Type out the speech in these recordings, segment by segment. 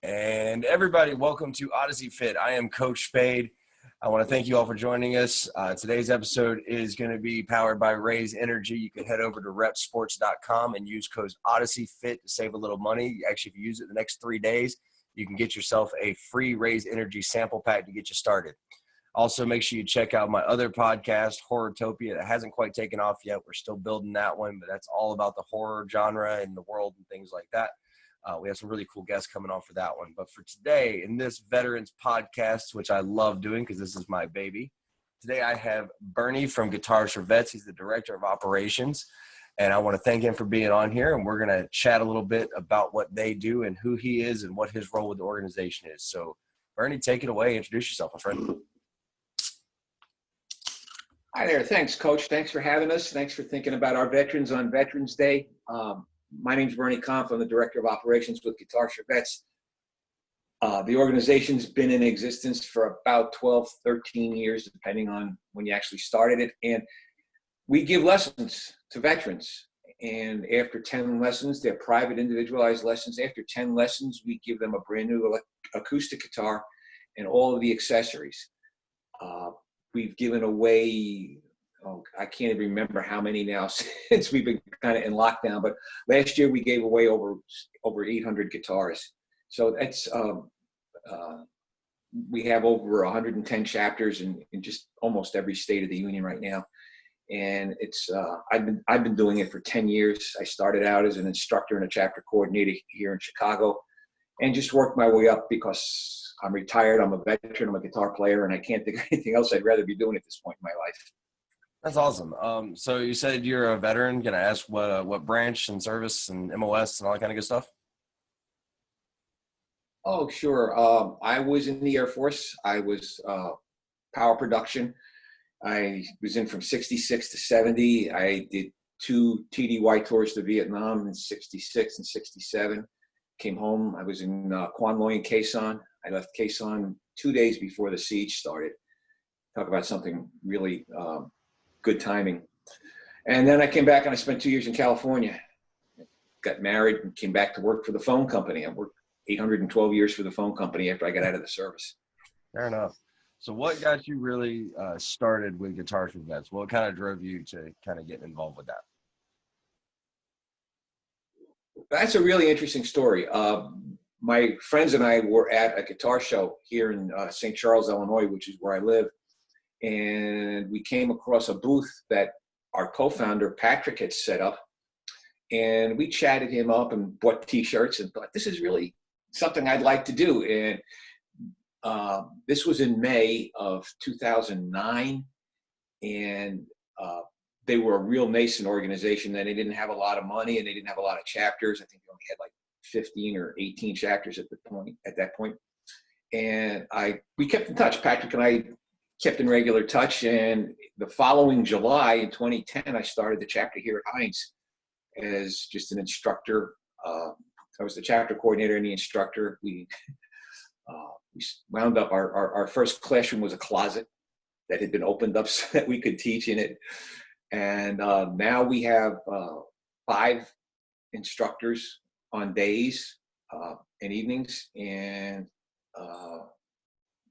And everybody, welcome to Odyssey Fit. I am Coach Spade. I want to thank you all for joining us. Today's episode is going to be powered by Raise Energy. You can head over to repsports.com and use code Odyssey Fit to save a little money. Actually, if you use it the next 3 days, you can get yourself a free Raise Energy sample pack to get you started. Also, make sure you check out my other podcast, Horrortopia. It hasn't quite taken off yet. We're still building that one, but that's all about the horror genre and the world and things like that. We have some really cool guests coming on for that one. But for today, in this Veterans podcast, which I love doing because this is my baby, today I have Bernie from Guitars for Vets. He's the Director of Operations. And I want to thank him for being on here. And we're going to chat a little bit about what they do and who he is and what his role with the organization is. So, Bernie, take it away. Introduce yourself, my friend. Hi there. Thanks, Coach. Thanks for having us. Thanks for thinking about our veterans on Veterans Day. My name's Bernie Kampf. I'm the Director of Operations with Guitars for Vets. The organization's been in existence for about 12, 13 years, depending on when you actually started it. And we give lessons to veterans. And after 10 lessons, they're private, individualized lessons. After 10 lessons, we give them a brand new acoustic guitar and all of the accessories. We've given away, I can't even remember how many now since we've been kind of in lockdown, but last year we gave away over 800 guitars. So that's, we have over 110 chapters in just almost every state of the union right now. And it's, I've been doing it for 10 years. I started out as an instructor and a chapter coordinator here in Chicago and just worked my way up because I'm retired, I'm a veteran, I'm a guitar player, and I can't think of anything else I'd rather be doing at this point in my life. That's awesome. So you said you're a veteran. Can I ask what branch and service and MOS and all that kind of good stuff? Oh, sure. I was in the Air Force. I was power production. I was in from 66 to 70. I did 2 TDY tours to Vietnam in 66 and 67. Came home. I was in Quan Loy and Khe Sanh. I left Khe Sanh 2 days before the siege started. Talk about something really good timing. And then I came back and I spent 2 years in California. Got married and came back to work for the phone company. I worked 812 years for the phone company after I got out of the service. Fair enough. So what got you really started with Guitars for Vets? What kind of drove you to kind of get involved with that? That's a really interesting story. My friends and I were at a guitar show here in St. Charles, Illinois, which is where I live. And we came across a booth that our co-founder, Patrick, had set up. And we chatted him up and bought T-shirts and thought, this is really something I'd like to do. And this was in May of 2009. And they were a real nascent organization. And they didn't have a lot of money and they didn't have a lot of chapters. I think they only had like 15 or 18 chapters at that point. And we kept in touch. Patrick and I kept in regular touch. And the following July in 2010, I started the chapter here at Heinz as just an instructor. I was the chapter coordinator and the instructor. We wound up, our first classroom was a closet that had been opened up so that we could teach in it. And now we have 5 instructors on days and evenings. And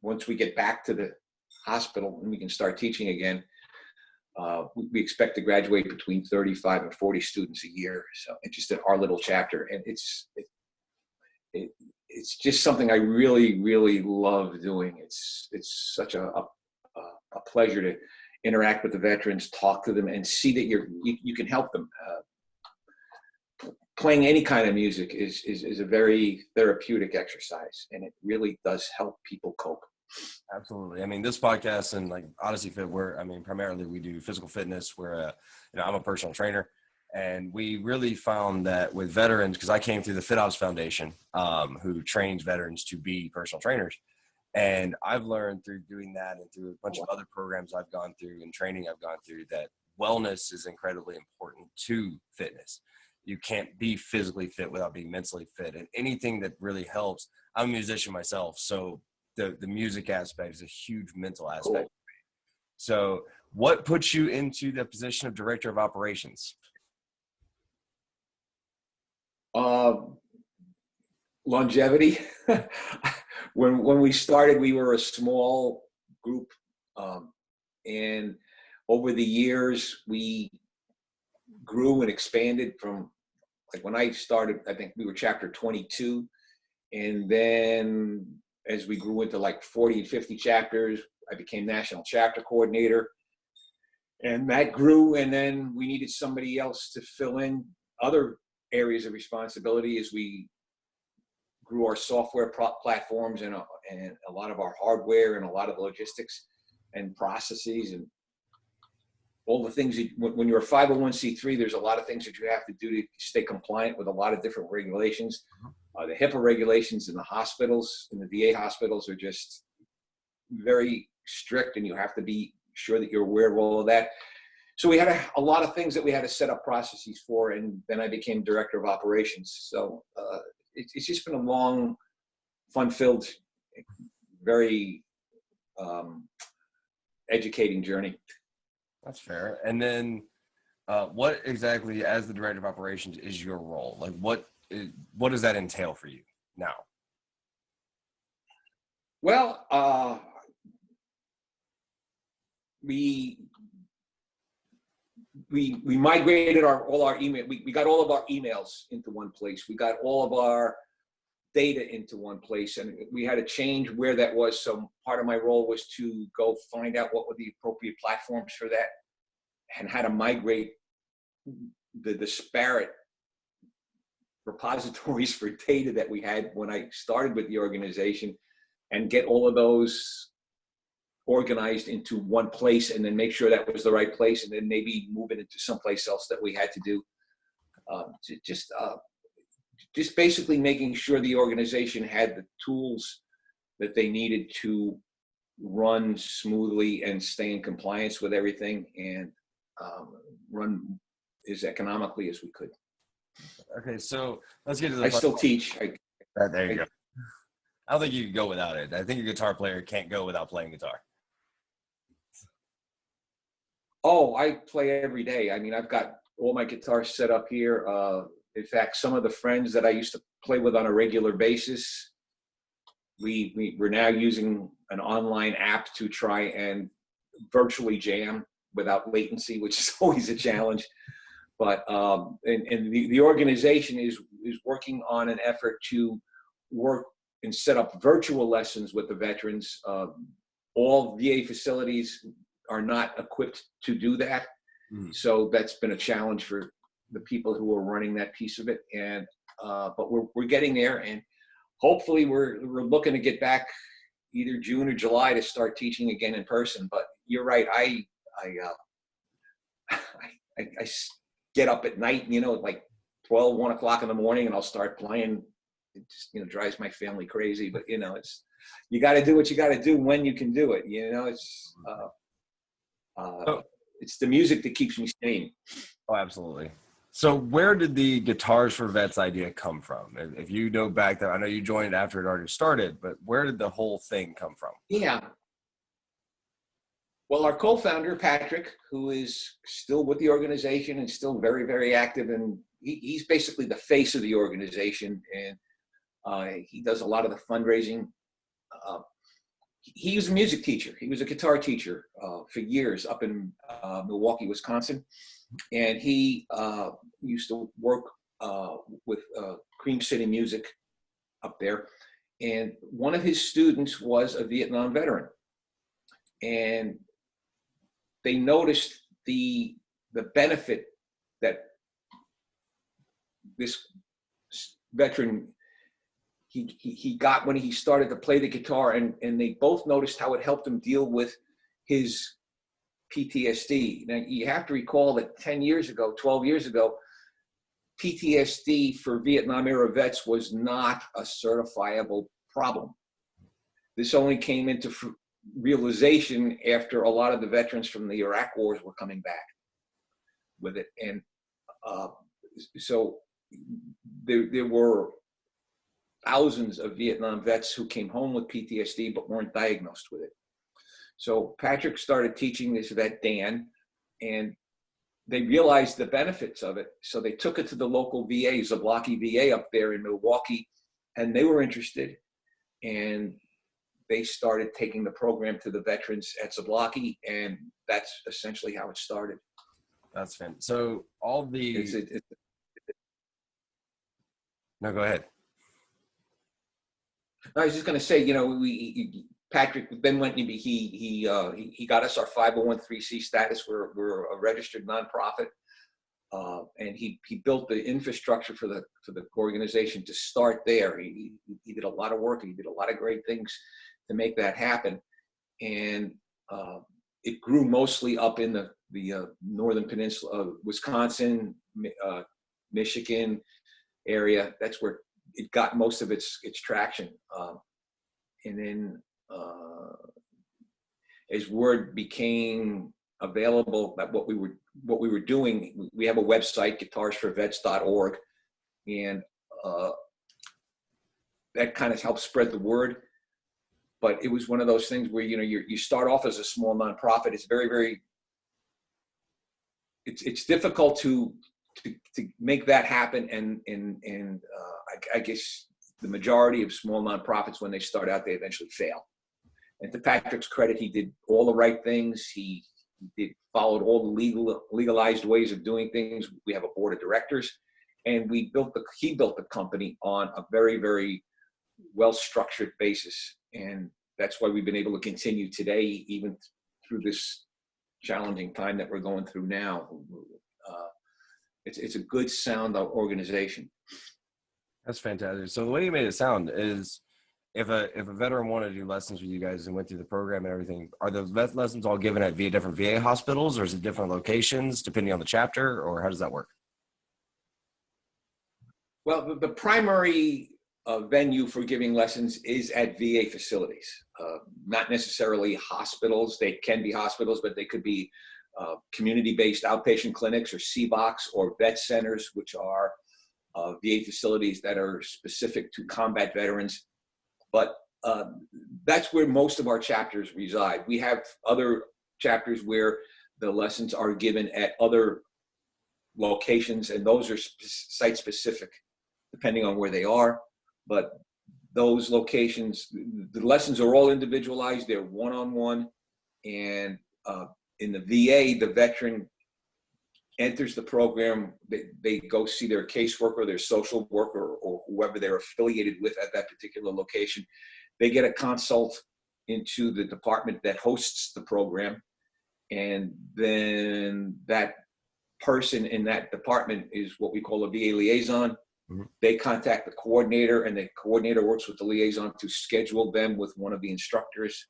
once we get back to the hospital and we can start teaching again, we expect to graduate between 35 and 40 students a year. So it's just our little chapter. And it's just something I really, really love doing. It's such a pleasure to interact with the veterans, talk to them, and see that you can help them. Playing any kind of music is a very therapeutic exercise, and it really does help people cope. Absolutely. I mean, this podcast and like Odyssey Fit, primarily we do physical fitness. I'm a personal trainer, and we really found that with veterans, because I came through the FitOps Foundation, who trains veterans to be personal trainers. And I've learned through doing that and through a bunch of other programs I've gone through and training I've gone through that wellness is incredibly important to fitness. You can't be physically fit without being mentally fit, and anything that really helps. I'm a musician myself, so the music aspect is a huge mental aspect. Cool. So what puts you into the position of Director of Operations? longevity. When we started, we were a small group, and over the years we grew and expanded. From, like, when I started, I think we were chapter 22, and then as we grew into like 40 and 50 chapters, I became national chapter coordinator, and that grew. And then we needed somebody else to fill in other areas of responsibility as we grew our software platforms and a lot of our hardware and a lot of logistics and processes and all the things that, when you're a 501c3, there's a lot of things that you have to do to stay compliant with a lot of different regulations. The HIPAA regulations in the hospitals, in the VA hospitals, are just very strict, and you have to be sure that you're aware of all of that. So we had a lot of things that we had to set up processes for, and then I became director of operations. So it's just been a long, fun-filled, very educating journey. That's fair. And then what exactly, as the director of operations, is your role? Like, what does that entail for you now? Well, we migrated all our email. We got all of our emails into one place. We got all of our data into one place, and we had to change where that was. So part of my role was to go find out what were the appropriate platforms for that, and how to migrate the disparate repositories for data that we had when I started with the organization, and get all of those organized into one place, and then make sure that was the right place, and then maybe move it into someplace else that we had to do. Just basically making sure the organization had the tools that they needed to run smoothly and stay in compliance with everything, and run as economically as we could. Okay, so let's get to the. I still teach. There you go. I don't think you can go without it. I think a guitar player can't go without playing guitar. Oh, I play every day. I mean, I've got all my guitars set up here. In fact, some of the friends that I used to play with on a regular basis, we're now using an online app to try and virtually jam without latency, which is always a challenge. But and the organization is working on an effort to work and set up virtual lessons with the veterans. All VA facilities are not equipped to do that. So that's been a challenge for the people who are running that piece of it. And but we're getting there, and hopefully we're looking to get back either June or July to start teaching again in person. But you're right, I get up at night, like 12, 1 o'clock in the morning, and I'll start playing. It just, drives my family crazy, but it's, you got to do what you got to do when you can do it. It's the music that keeps me sane. Oh, absolutely. So where did the Guitars for Vets idea come from? If you know back there, I know you joined after it already started, but where did the whole thing come from? Yeah. Well, our co-founder, Patrick, who is still with the organization and still very, very active, and he's basically the face of the organization, and he does a lot of the fundraising. He was a music teacher. He was a guitar teacher for years up in Milwaukee, Wisconsin. And he used to work with Cream City Music up there. And one of his students was a Vietnam veteran. And they noticed the benefit that this veteran he got when he started to play the guitar, and they both noticed how it helped him deal with his PTSD. Now, you have to recall that 10 years ago, 12 years ago, PTSD for Vietnam era vets was not a certifiable problem. This only came into realization after a lot of the veterans from the Iraq wars were coming back with it. And so there were thousands of Vietnam vets who came home with PTSD but weren't diagnosed with it. So Patrick started teaching this vet, Dan, and they realized the benefits of it. So they took it to the local VA, Zablocki VA up there in Milwaukee, and they were interested, and they started taking the program to the veterans at Zablocki, and that's essentially how it started. That's fantastic. So all the no, go ahead. I was just going to say, Patrick then went and he got us our 501(c)(3) status. We're a registered nonprofit, and he built the infrastructure for the organization to start there. He did a lot of work, and he did a lot of great things to make that happen, and it grew mostly up in the northern peninsula of Wisconsin, Michigan area. That's where it got most of its traction, and then as word became available that what we were doing, we have a website, guitarsforvets.org, and that kind of helped spread the word. But it was one of those things where you start off as a small nonprofit. It's very it's difficult to make that happen, and I guess the majority of small nonprofits, when they start out, they eventually fail. And to Patrick's credit, he did all the right things. He followed all the legalized ways of doing things. We have a board of directors, and he built the company on a very well-structured basis. And that's why we've been able to continue today, even through this challenging time that we're going through now. It's a good, sound organization. That's fantastic. So the way you made it sound is, if a veteran wanted to do lessons with you guys and went through the program and everything, are those lessons all given at different VA hospitals, or is it different locations depending on the chapter, or how does that work? Well, the primary venue for giving lessons is at VA facilities, not necessarily hospitals. They can be hospitals, but they could be community-based outpatient clinics or CBOCs or vet centers, which are VA facilities that are specific to combat veterans. But that's where most of our chapters reside. We have other chapters where the lessons are given at other locations, and those are site-specific, depending on where they are. But those locations, the lessons are all individualized. They're one-on-one, and in the VA, the veteran enters the program. They go see their caseworker, their social worker, or whoever they're affiliated with at that particular location. They get a consult into the department that hosts the program, and then that person in that department is what we call a VA liaison. Mm-hmm. They contact the coordinator, and the coordinator works with the liaison to schedule them with one of the instructors,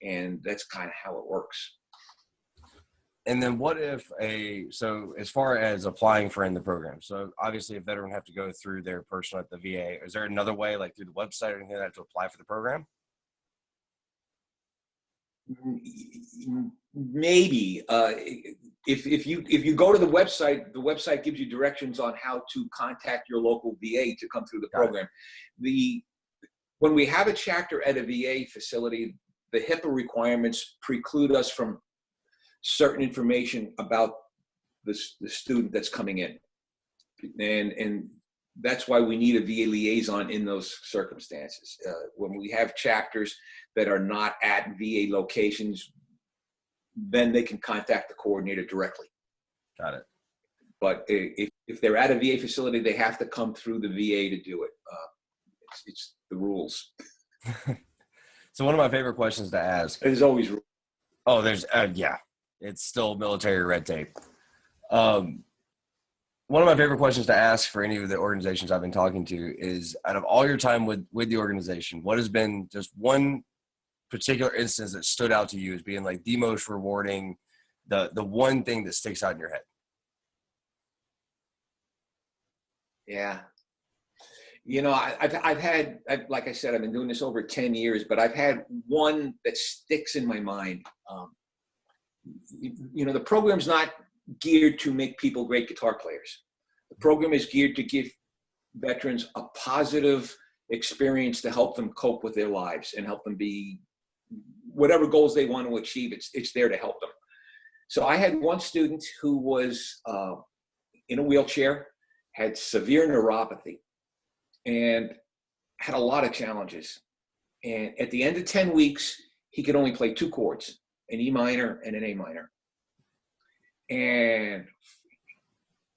and that's kind of how it works. And then what if so as far as applying for in the program, so obviously a veteran would have to go through their person at the VA. Is there another way, like through the website or anything like that, to apply for the program? Maybe. If you go to the website gives you directions on how to contact your local VA to come through the program. When we have a chapter at a VA facility, the HIPAA requirements preclude us from certain information about the student that's coming in. And that's why we need a VA liaison in those circumstances. When we have chapters that are not at VA locations, then they can contact the coordinator directly. Got it. But if they're at a VA facility, they have to come through the VA to do it. It's the rules. So one of my favorite questions to ask. There's always rules. Oh, there's, yeah. It's still military red tape. One of my favorite questions to ask for any of the organizations I've been talking to is, out of all your time with the organization, what has been just one particular instance that stood out to you as being like the most rewarding, the one thing that sticks out in your head? Yeah. Like I said, I've been doing this over 10 years, but I've had one that sticks in my mind. The program's not geared to make people great guitar players. The program is geared to give veterans a positive experience to help them cope with their lives and help them be whatever goals they want to achieve. It's there to help them. So I had one student who was in a wheelchair, had severe neuropathy, and had a lot of challenges. And at the end of 10 weeks, he could only play 2 chords, an E minor and an A minor. And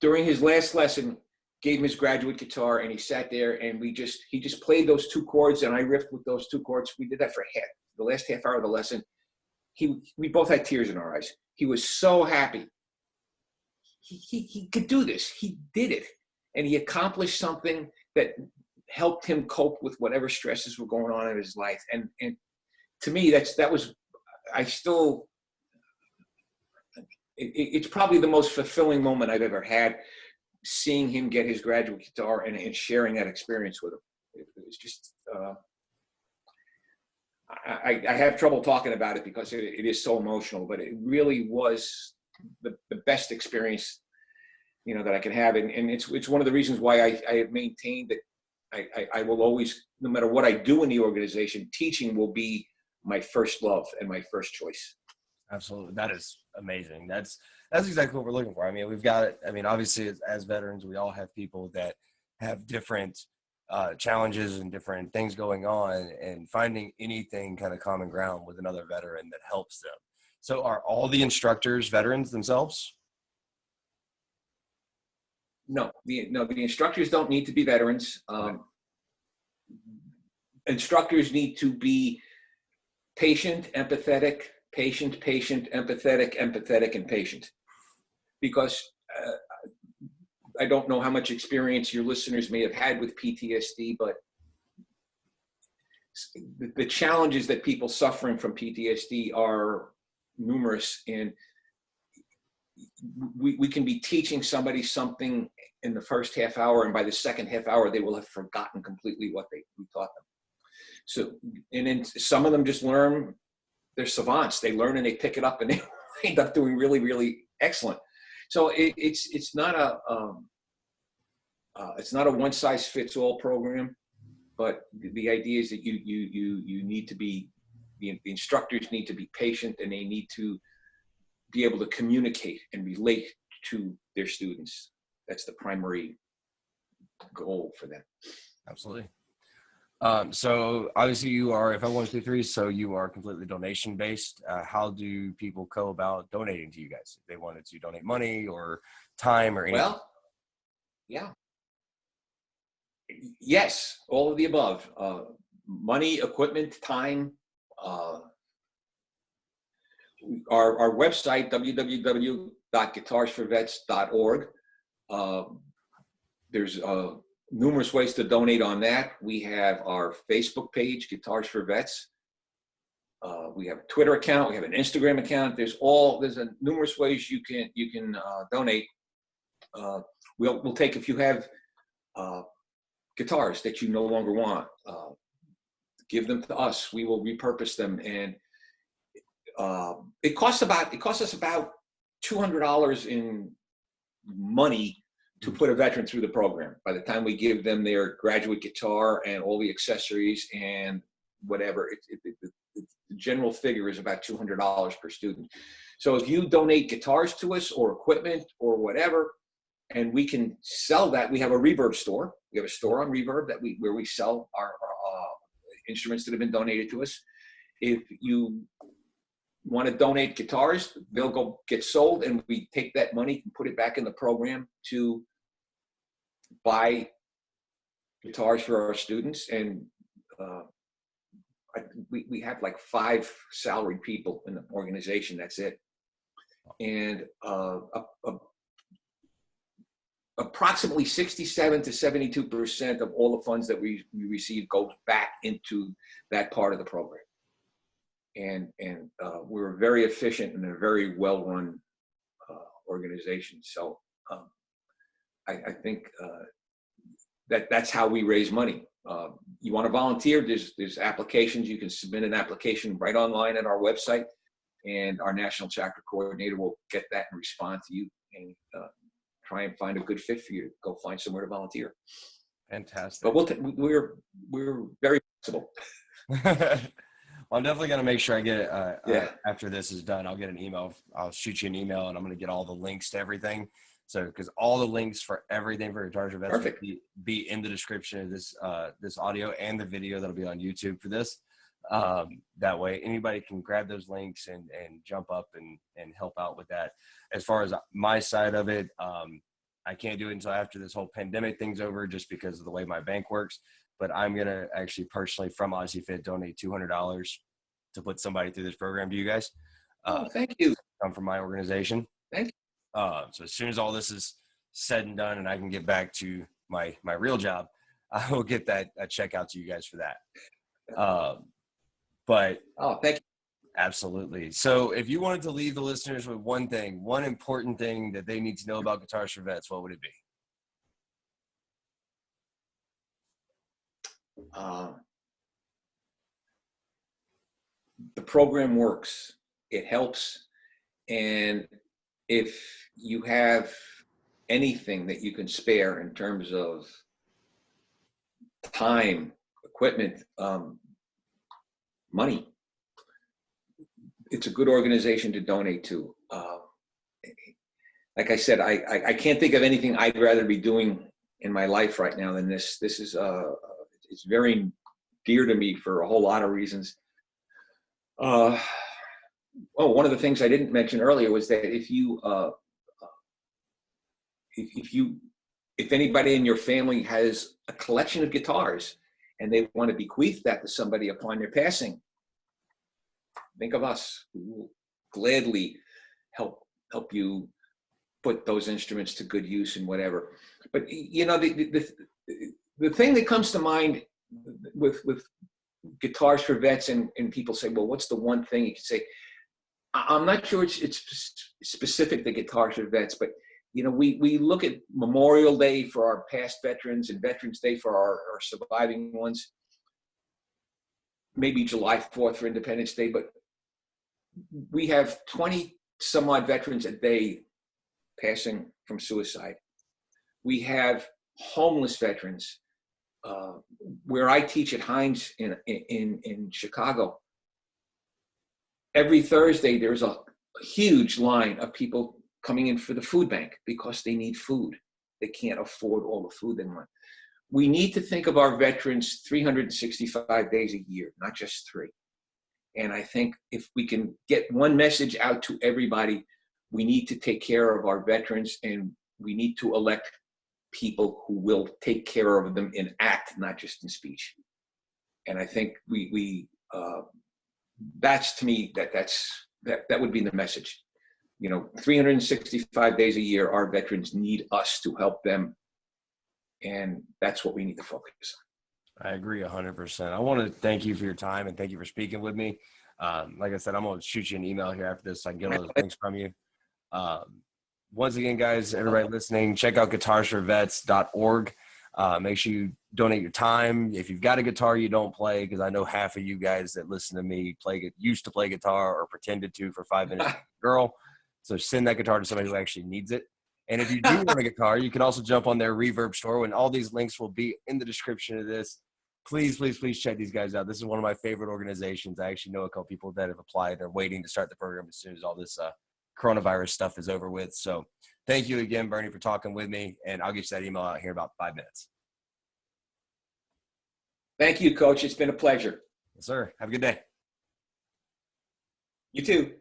during his last lesson, gave him his graduate guitar, and he sat there and he just played those 2 chords, and I riffed with those 2 chords. We did that for the last half hour of the lesson. We both had tears in our eyes. He was so happy. He could do this. He did it. And he accomplished something that helped him cope with whatever stresses were going on in his life. And to me, it's probably the most fulfilling moment I've ever had, seeing him get his graduate guitar and sharing that experience with him. It was just, I have trouble talking about it because it is so emotional, but it really was the best experience, that I can have. And it's one of the reasons why I have maintained that I will always, no matter what I do in the organization, teaching will be my first love and my first choice. Absolutely. That is amazing. That's exactly what we're looking for. I mean, we've got it. I mean, obviously as veterans, we all have people that have different challenges and different things going on, and finding anything kind of common ground with another veteran that helps them. So are all the instructors veterans themselves? No, the instructors don't need to be veterans. Instructors need to be patient, empathetic, empathetic, and patient. Because I don't know how much experience your listeners may have had with PTSD, but the challenges that people suffering from PTSD are numerous, and we can be teaching somebody something in the first half hour, and by the second half hour, they will have forgotten completely what we taught them. So, and then some of them just learn, they're savants. They learn and they pick it up, and they end up doing really, really excellent. So it's not a one size fits all program, but the idea is that you need to be, the instructors need to be patient, and they need to be able to communicate and relate to their students. That's the primary goal for them. Absolutely. So obviously you are, if I123, so you are completely donation based. How do people go about donating to you guys? If they wanted to donate money or time or anything? Well, yeah. Yes, all of the above. Money, equipment, time. Our website, www.guitarsforvets.org. There's numerous ways to donate on that. We have our Facebook page, Guitars for Vets. We have a Twitter account. We have an Instagram account. There's numerous ways you can donate. We'll take, if you have guitars that you no longer want, give them to us. We will repurpose them, and it costs us about $200 in money to put a veteran through the program. By the time we give them their graduate guitar and all the accessories and whatever, the general figure is about $200 per student. So if you donate guitars to us or equipment or whatever, and we can sell that, we have a Reverb store. We have a store on Reverb where we sell our instruments that have been donated to us. If you want to donate guitars, they'll go get sold, and we take that money and put it back in the program to buy guitars for our students. And we have like 5 salaried people in the organization. That's it. And approximately 67 to 72% of all the funds that we receive goes back into that part of the program. And we're very efficient and a very well-run organization. So I think that's how we raise money. You want to volunteer? There's applications. You can submit an application right online at our website, and our national chapter coordinator will get that and respond to you and try and find a good fit for you to go find somewhere to volunteer. Fantastic. But we're very flexible. Well, I'm definitely going to make sure I get it after this is done. I'll get an email. I'll shoot you an email, and I'm going to get all the links to everything So, because all the links for everything for Guitars for Vets will Perfect. be in the description of this this audio and the video that'll be on YouTube for this. That way, anybody can grab those links and jump up and help out with that. As far as my side of it, I can't do it until after this whole pandemic thing's over, just because of the way my bank works. But I'm gonna actually personally from Odyssey Fit donate $200 to put somebody through this program to you guys. Oh, thank you. Come from my organization. Thank you. So as soon as all this is said and done and I can get back to my real job, I will get that a check out to you guys for that. But Thank you. absolutely. So if you wanted to leave the listeners with one important thing that they need to know about Guitars for Vets, what would it be? The program works. It helps. And if you have anything that you can spare in terms of time, equipment, money, it's a good organization to donate to. Like I said, I can't think of anything I'd rather be doing in my life right now than this. This is it's very dear to me for a whole lot of reasons. One of the things I didn't mention earlier was that if anybody in your family has a collection of guitars and they want to bequeath that to somebody upon their passing, think of us. We will gladly help you put those instruments to good use and whatever. But the thing that comes to mind with Guitars for Vets, and people say, well, what's the one thing you can say? I'm not sure it's specific to Guitars for Vets, but we look at Memorial Day for our past veterans and Veterans Day for our surviving ones, maybe July 4th for Independence Day, but we have 20 some odd veterans a day passing from suicide. We have homeless veterans. Where I teach at Hines in Chicago, every Thursday there's a huge line of people coming in for the food bank because they need food. They can't afford all the food they want. We need to think of our veterans 365 days a year, not just 3. And I think if we can get one message out to everybody, we need to take care of our veterans, and we need to elect people who will take care of them in act, not just in speech. And I think that's, to me, that would be the message. 365 days a year, our veterans need us to help them. And that's what we need to focus on. I agree 100%. I want to thank you for your time and thank you for speaking with me. Like I said, I'm going to shoot you an email here after this so I can get all those links from you. Once again, guys, everybody listening, check out guitarsforvets.org. Make sure you donate your time. If you've got a guitar you don't play, because I know half of you guys that listen to me used to play guitar or pretended to for 5 minutes with a girl. So send that guitar to somebody who actually needs it. And if you do want a guitar, you can also jump on their Reverb store, and all these links will be in the description of this. Please, please, please check these guys out. This is one of my favorite organizations. I actually know a couple people that have applied. They're waiting to start the program as soon as all this coronavirus stuff is over with. So thank you again, Bernie, for talking with me, and I'll get you that email out here in about 5 minutes. Thank you, Coach. It's been a pleasure. Yes, sir. Have a good day. You too.